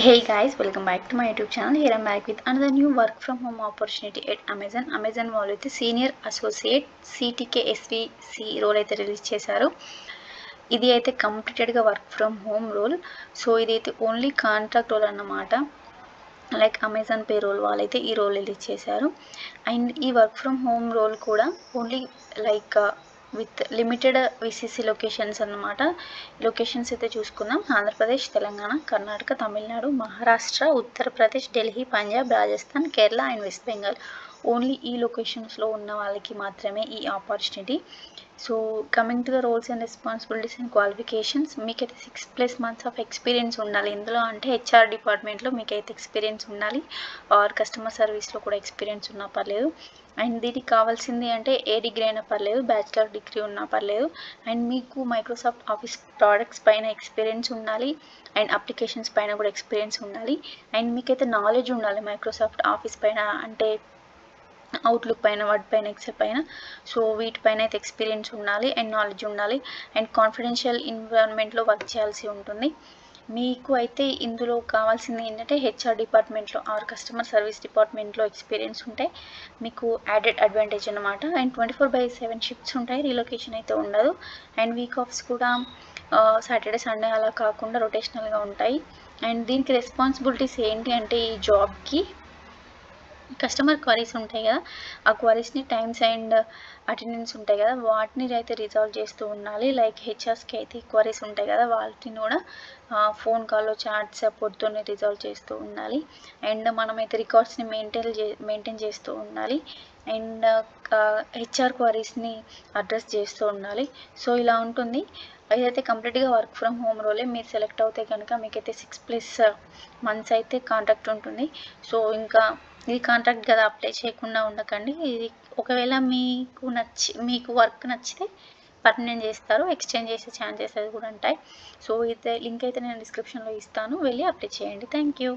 Hey guys, welcome back to my YouTube channel. Here I'm back with another new work from home opportunity at Amazon. Amazon వాళ్ళు అయితే senior associate CTK SVC role అయితే release చేశారు. ఇది అయితే కంప్లీటెడ్గా work from home role. So ఇదైతే only contract role అన్నమాట. Like Amazon pay role వాళ్ళైతే ఈ రోల్ రిలీజ్ చేశారు. అండ్ ఈ వర్క్ ఫ్రమ్ హోమ్ రోల్ కూడా only like with limited VCC locations అన్నమాట. లొకేషన్స్ అయితే చూసుకుందాం. Andhra Pradesh, Telangana, Karnataka, Tamil Nadu, Maharashtra, Uttar Pradesh, Delhi, Punjab, Rajasthan, Kerala and west Bengal. Only ఈ లొకేషన్స్లో ఉన్న వాళ్ళకి మాత్రమే ఈ opportunity. So coming to the roles and responsibilities and qualifications, మీకైతే 6+ మంత్స్ ఆఫ్ ఎక్స్పీరియన్స్ ఉండాలి. ఇందులో అంటే హెచ్ఆర్ డిపార్ట్మెంట్లో మీకైతే ఎక్స్పీరియన్స్ ఉండాలి, ఆర్ కస్టమర్ సర్వీస్లో కూడా ఎక్స్పీరియన్స్ ఉన్నా పర్లేదు. అండ్ దీనికి కావాల్సింది అంటే ఏ డిగ్రీ అయినా పర్లేదు, బ్యాచిలర్ డిగ్రీ ఉన్నా పర్లేదు. అండ్ మీకు మైక్రోసాఫ్ట్ ఆఫీస్ ప్రోడక్ట్స్ పైన ఎక్స్పీరియన్స్ ఉండాలి, అండ్ అప్లికేషన్స్ పైన కూడా ఎక్స్పీరియన్స్ ఉండాలి. అండ్ మీకైతే నాలెడ్జ్ ఉండాలి మైక్రోసాఫ్ట్ ఆఫీస్ పైన, అంటే అవుట్లుక్ పైన, వర్డ్ పైన, ఎక్సెల్ పైన. సో వీటిపైన అయితే ఎక్స్పీరియన్స్ ఉండాలి అండ్ నాలెడ్జ్ ఉండాలి. అండ్ కాన్ఫిడెన్షియల్ ఎన్విరాన్మెంట్లో వర్క్ చేయాల్సి ఉంటుంది. మీకు అయితే ఇందులో కావాల్సింది ఏంటంటే హెచ్ఆర్ డిపార్ట్మెంట్లో ఆర్ కస్టమర్ సర్వీస్ డిపార్ట్మెంట్లో ఎక్స్పీరియన్స్ ఉంటే మీకు యాడెడ్ అడ్వాంటేజ్ అనమాట. అండ్ 24/7 షిఫ్ట్స్ ఉంటాయి, రీలొకేషన్ అయితే ఉండదు. అండ్ వీక్ ఆఫ్స్ కూడా సాటర్డే సండే అలా కాకుండా రొటేషనల్గా ఉంటాయి. అండ్ దీనికి రెస్పాన్సిబిలిటీస్ ఏంటి అంటే, ఈ జాబ్కి కస్టమర్ క్వరీస్ ఉంటాయి కదా, ఆ క్వరీస్ని టైమ్స్ అండ్ అటెండెన్స్ ఉంటాయి కదా, వాటిని అయితే రిజాల్వ్ చేస్తూ ఉండాలి. లైక్ హెచ్ఆర్స్కి అయితే క్వరీస్ ఉంటాయి కదా, వాటిని కూడా ఫోన్ కాల్లో చాట్ సపోర్ట్తోనే రిజాల్వ్ చేస్తూ ఉండాలి. అండ్ మనమైతే రికార్డ్స్ని మెయింటైన్ చేస్తూ ఉండాలి. అండ్ హెచ్ఆర్ క్వరీస్ని అడ్రస్ చేస్తూ ఉండాలి. సో ఇలా ఉంటుంది. ఇదైతే కంప్లీట్గా వర్క్ ఫ్రమ్ హోమ్ రోలే. మీరు సెలెక్ట్ అవుతే కనుక మీకైతే 6+ మంత్స్ అయితే కాంట్రాక్ట్ ఉంటుంది. సో ఇంకా ఇది కాంట్రాక్ట్ కదా, అప్లై చేయకుండా ఉండకండి. ఇది ఒకవేళ మీకు వర్క్ నచ్చితే పర్మనెంట్ చేస్తారు, ఎక్స్చేంజ్ చేసే ఛాన్సెస్ అది కూడా ఉంటాయి. సో అయితే లింక్ అయితే నేను డిస్క్రిప్షన్లో ఇస్తాను, వెళ్ళి అప్లై చేయండి. Thank you.